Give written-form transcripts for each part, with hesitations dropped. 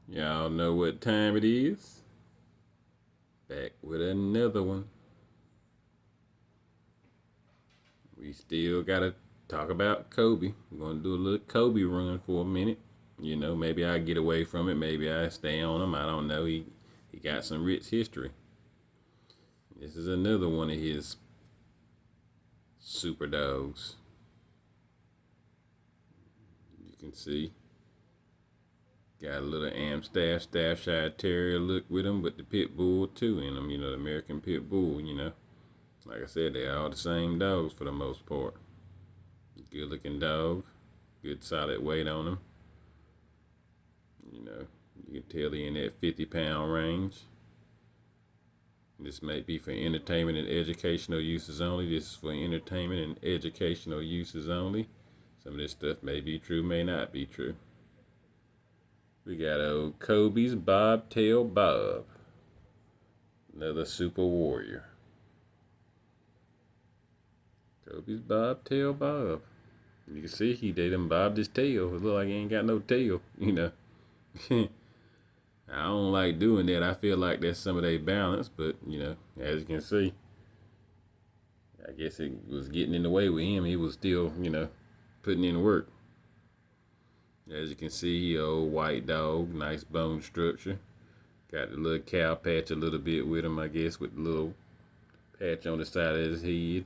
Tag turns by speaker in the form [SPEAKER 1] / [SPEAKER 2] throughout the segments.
[SPEAKER 1] Y'all know what time it is? Back with another one. We still gotta talk about Colby. We're gonna do a little Colby run for a minute. Maybe I get away from it. Maybe I stay on him. I don't know. He got some rich history. This is another one of his super dogs. You can see got a little Staffshire Terrier look with him, but the Pit Bull too in him. The American Pit Bull. Like I said, they're all the same dogs for the most part. Good looking dog, good solid weight on him. You know, you can tell he in that 50-pound range. This may be for entertainment and educational uses only. This is for entertainment and educational uses only. Some of this stuff may be true, may not be true. We got old Colby's Bobtail Bob. Another super warrior. Colby's Bobtail Bob. You can see he done bobbed his tail. It look like he ain't got no tail, I don't like doing that. I feel like that's some of their balance, but as you can see, I guess it was getting in the way with him. He was still, putting in work. As you can see, he old white dog, nice bone structure. Got the little cow patch a little bit with him, I guess, with the little patch on the side of his head.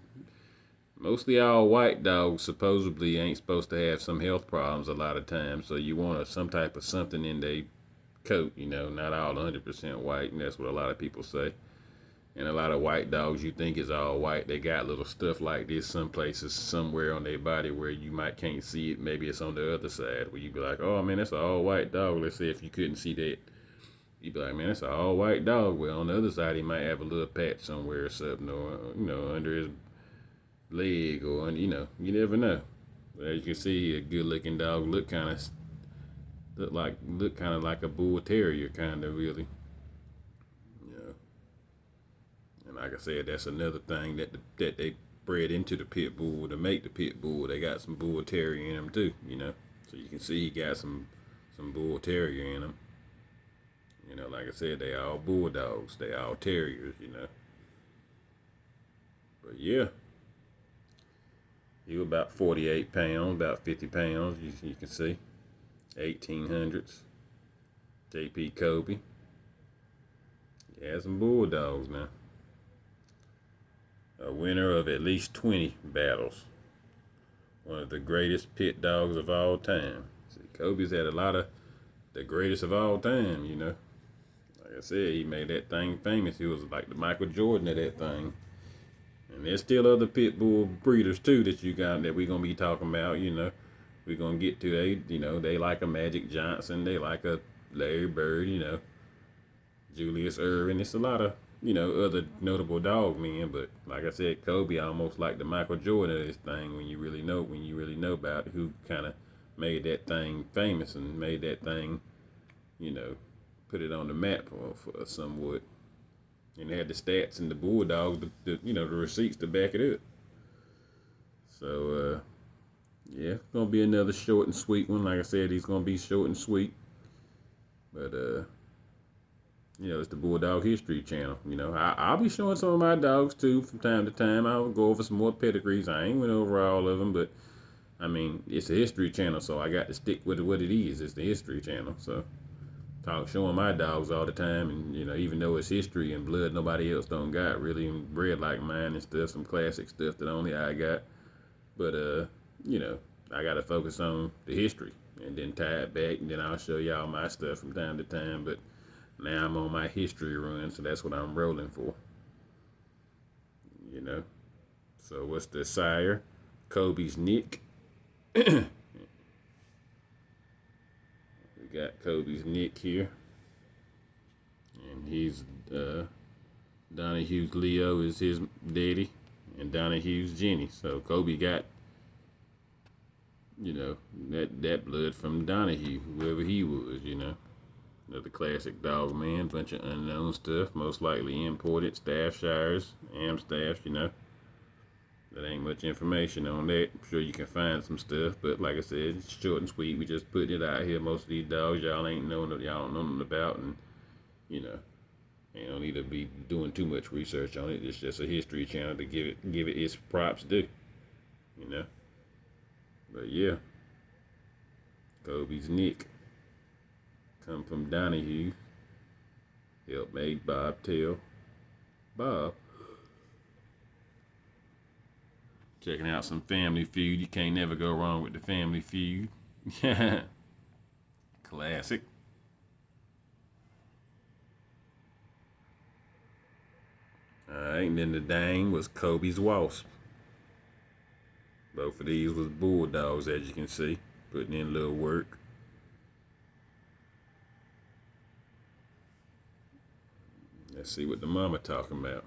[SPEAKER 1] Mostly all white dogs supposedly ain't supposed to have some health problems a lot of times, so you want some type of something in their coat, not all 100% white, and that's what a lot of people say. And a lot of white dogs you think is all white, they got little stuff like this some places, somewhere on their body where you might can't see it. Maybe it's on the other side where you be like, oh man, that's an all white dog. Let's say if you couldn't see that, you'd be like, man, that's an all white dog. Well, on the other side, he might have a little patch somewhere or something, or under his leg, or you never know. But as you can see, a good looking dog, look kind of like a bull terrier, kind of really. And like I said, that's another thing that they bred into the pit bull to make the pit bull. They got some bull terrier in them too, So you can see he got some bull terrier in him. Like I said, they all bulldogs, they all terriers. But yeah, he was about 48 pounds, about 50 pounds. You can see, 1800s. J.P. Colby. He has some bulldogs now. A winner of at least 20 battles. One of the greatest pit dogs of all time. See, Colby's had a lot of the greatest of all time, Like I said, he made that thing famous. He was like the Michael Jordan of that thing. And there's still other pit bull breeders too that you got that we're gonna be talking about, We're gonna get to they like a Magic Johnson, they like a Larry Bird, Julius Erving. It's a lot of other notable dog men, but like I said, Colby almost like the Michael Jordan of this thing when you really know about it, who kind of made that thing famous and made that thing, put it on the map for somewhat. And they had the stats and the bulldogs, the receipts to back it up. So yeah, it's gonna be another short and sweet one. Like I said, he's gonna be short and sweet, but it's the Bulldog History Channel. I'll be showing some of my dogs too from time to time. I'll go over some more pedigrees. I ain't went over all of them, but I mean, it's a History Channel, so I got to stick with what it is. It's the History Channel, so showing my dogs all the time, and even though it's history and blood nobody else don't got really, and bred like mine and stuff, some classic stuff that only I got. But I got to focus on the history and then tie it back, and then I'll show y'all my stuff from time to time. But now I'm on my history run, so that's what I'm rolling for. So what's the sire? Colby's Nick. We got Colby's Nick here, and he's Donahue's Leo is his daddy, and Donahue's Jenny. So Colby got that blood from Donahue, whoever he was. Another classic dog man, bunch of unknown stuff, most likely imported, Staffshires, Amstaffs, There ain't much information on that. I'm sure you can find some stuff, but like I said, it's short and sweet. We just put it out here. Most of these dogs y'all ain't know, y'all don't know nothing about, and you know, you don't need to be doing too much research on it. It's just a history channel to give it its props due, you know. But yeah, Colby's Nick come from Donahue. Helped make Bob tell Bob. Checking out some Family Feud. You can't never go wrong with the Family Feud. Classic. Alright, and then the dang was Colby's Wasp. Both of these was bulldogs, as you can see. Putting in a little work. Let's see what the mama talking about.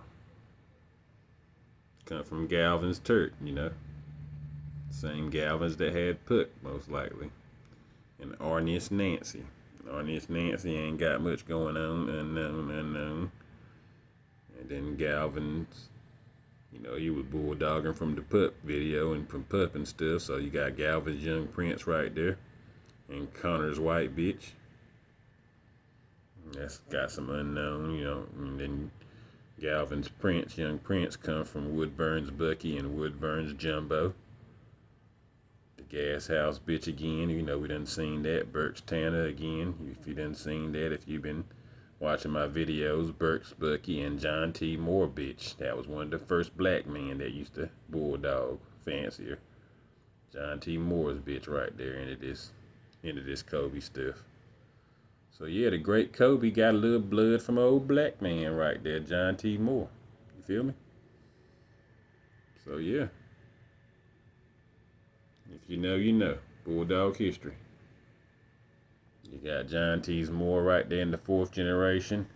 [SPEAKER 1] Come from Galvin's Turk, you know. Same Galvin's that had Puck, most likely. And Arnius Nancy. Arnius Nancy ain't got much going on. Unknown. And then Galvin's, you know, he was bulldogging from the Pup video and from Pup and stuff. So you got Galvin's Young Prince right there. And Connor's White Bitch. That's got some unknown, you know. And then Galvin's Prince, Young Prince, come from Woodburn's Bucky and Woodburn's Jumbo. The Gas House Bitch again, you know, we done seen that. Burke's Tanner again, if you done seen that, if you've been watching my videos. Burke's Bucky and John T. Moore Bitch. That was one of the first black men that used to bulldog fancier. John T. Moore's bitch right there into this Colby stuff. So yeah, the great Colby got a little blood from an old black man right there, John T. Moore. You feel me? So yeah. If you know, you know. Bulldog history. You got John T. Moore right there in the 4th generation,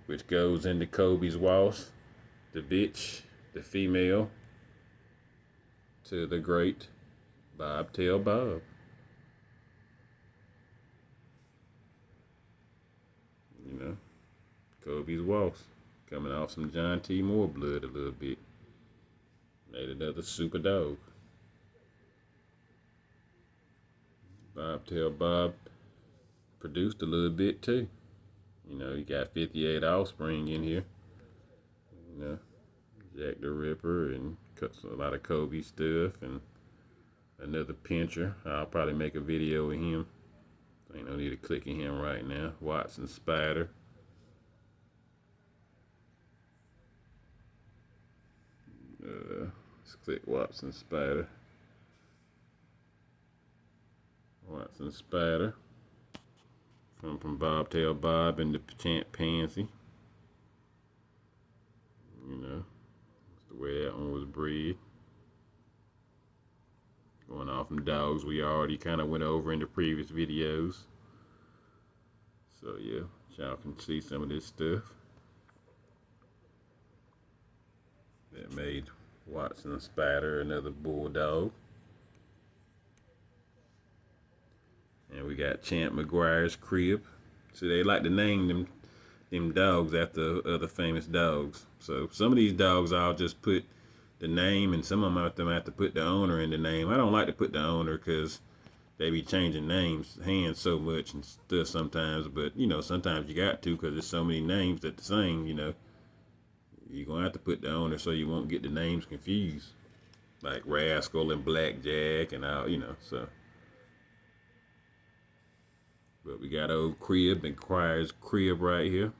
[SPEAKER 1] which goes into Colby's Wasp, the bitch, the female, to the great Bobtail Bob. You know, Colby's Wasp, coming off some John T. Moore blood a little bit. Made another super dog. Bobtail Bob produced a little bit too. You know, you got 58 offspring in here. You know, Jack the Ripper and a lot of Colby stuff and another pincher. I'll probably make a video with him. Ain't no need to click in him right now. Watson Spider. Let's click Watson Spider. Watson Spider. From Bobtail Bob and the Champ Pansy. You know, that's the way that one was bred. Going off from dogs we already kind of went over in the previous videos. So yeah, y'all can see some of this stuff that made Watson Spider another bulldog. And we got Champ McGuire's Crib. So they like to name them dogs after other famous dogs. So some of these dogs I'll just put the name, and some of them have to put the owner in the name. I don't like to put the owner because they be changing hands so much and stuff sometimes. But, you know, sometimes you got to because there's so many names that the same, you know. You're going to have to put the owner so you won't get the names confused. Like Rascal and Blackjack and all, you know, so. But we got old Crib, McGuire's Crib right here.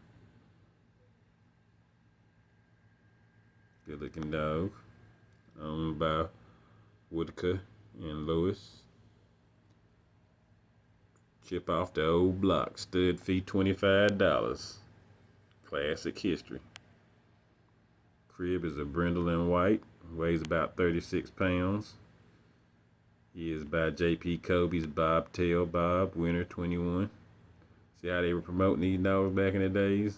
[SPEAKER 1] Good looking dog. Owned by Woodker and Lewis. Chip off the old block. Stud fee $25. Classic history. Crib is a brindle and white. Weighs about 36 pounds. He is by J.P. Colby's Bobtail Bob, winner 21. See how they were promoting these dogs back in the days?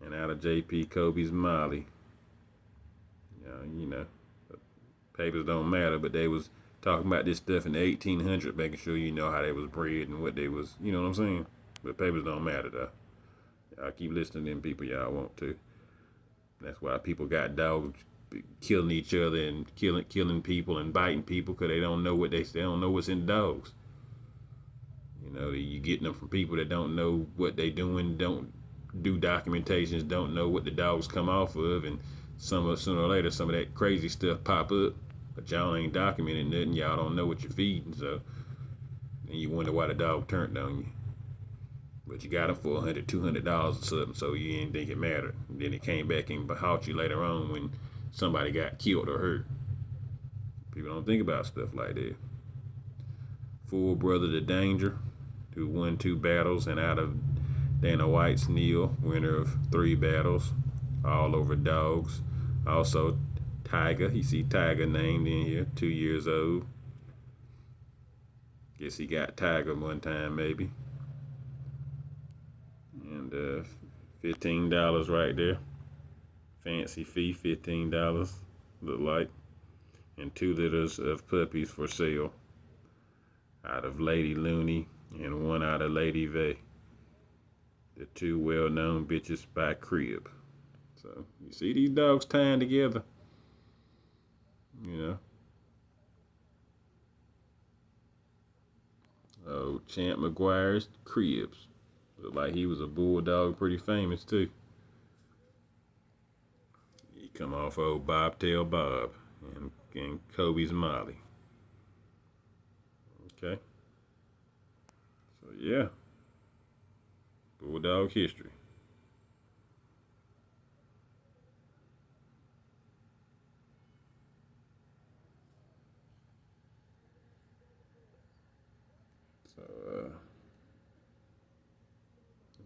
[SPEAKER 1] And out of J.P. Colby's Molly. You know, papers don't matter, but they was talking about this stuff in the 1800s, making sure you know how they was bred and what they was, you know what I'm saying? But papers don't matter, though. Y'all keep listening to them people y'all want to. That's why people got dogs killing each other and killing people and biting people because they don't know they don't know what's in the dogs. You know, you getting them from people that don't know what they doing, don't do documentations, don't know what the dogs come off of, and sooner or later some of that crazy stuff pop up, but y'all ain't documenting nothing. Y'all don't know what you're feeding, so then you wonder why the dog turned on you. But you got him for $100, $200 or something, so you didn't think it mattered. And then it came back and haunt you later on when somebody got killed or hurt. People don't think about stuff like that. Full brother to Danger, who won 2 battles, and out of Dana White's Neil, winner of 3 battles, all over dogs. Also, Tiger, you see Tiger named in here, 2 years old. Guess he got Tiger one time, maybe. And $15 right there. Fancy fee, $15, look like. And 2 litters of puppies for sale. Out of Lady Looney and 1 out of Lady Vay. The 2 well-known bitches by Crib. So, you see these dogs tying together. You know. Oh, Champ McGuire's Cribs. Looked like he was a bulldog, pretty famous too. He come off old Bobtail Bob and Colby's Molly. Okay. So yeah. Bulldog history.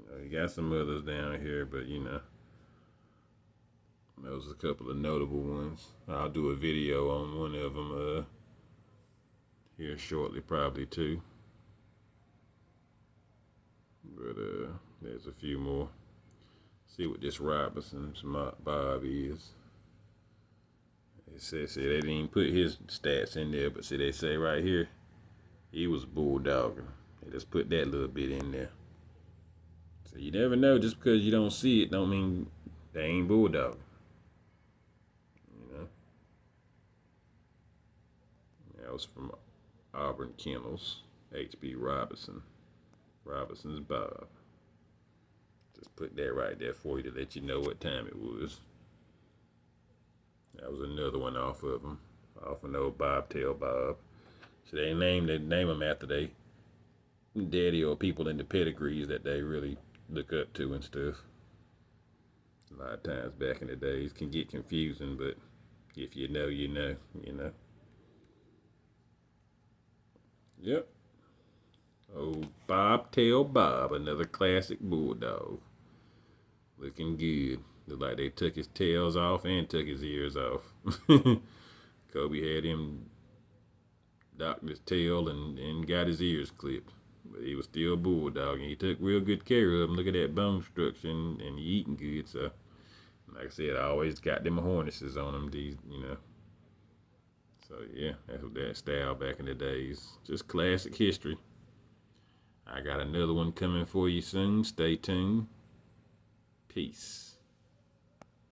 [SPEAKER 1] So you got some others down here, but you know, those are a couple of notable ones. I'll do a video on one of them here shortly, probably too. But there's a few more. See what this Robinson's Bob is. It see, they didn't even put his stats in there, but see, they say right here, he was bulldogging. They just put that little bit in there. So you never know, just because you don't see it, don't mean they ain't bulldogging. You know? That was from Auburn Kennels, H.B. Robinson. Robinson's Bob. Just put that right there for you to let you know what time it was. That was another one off of him, off an old Bobtail Bob. So they name them after they daddy or people in the pedigrees that they really look up to and stuff. A lot of times back in the days can get confusing, but if you know, you know, you know. Yep. Oh, Bobtail Bob, another classic bulldog. Looking good. Looked like they took his tails off and took his ears off. Colby had him docked his tail and got his ears clipped. But he was still a bulldog, and he took real good care of him. Look at that bone structure, and he eating good. So, like I said, I always got them harnesses on him. These, you know. So yeah, that's what that style back in the days. Just classic history. I got another one coming for you soon. Stay tuned. Peace.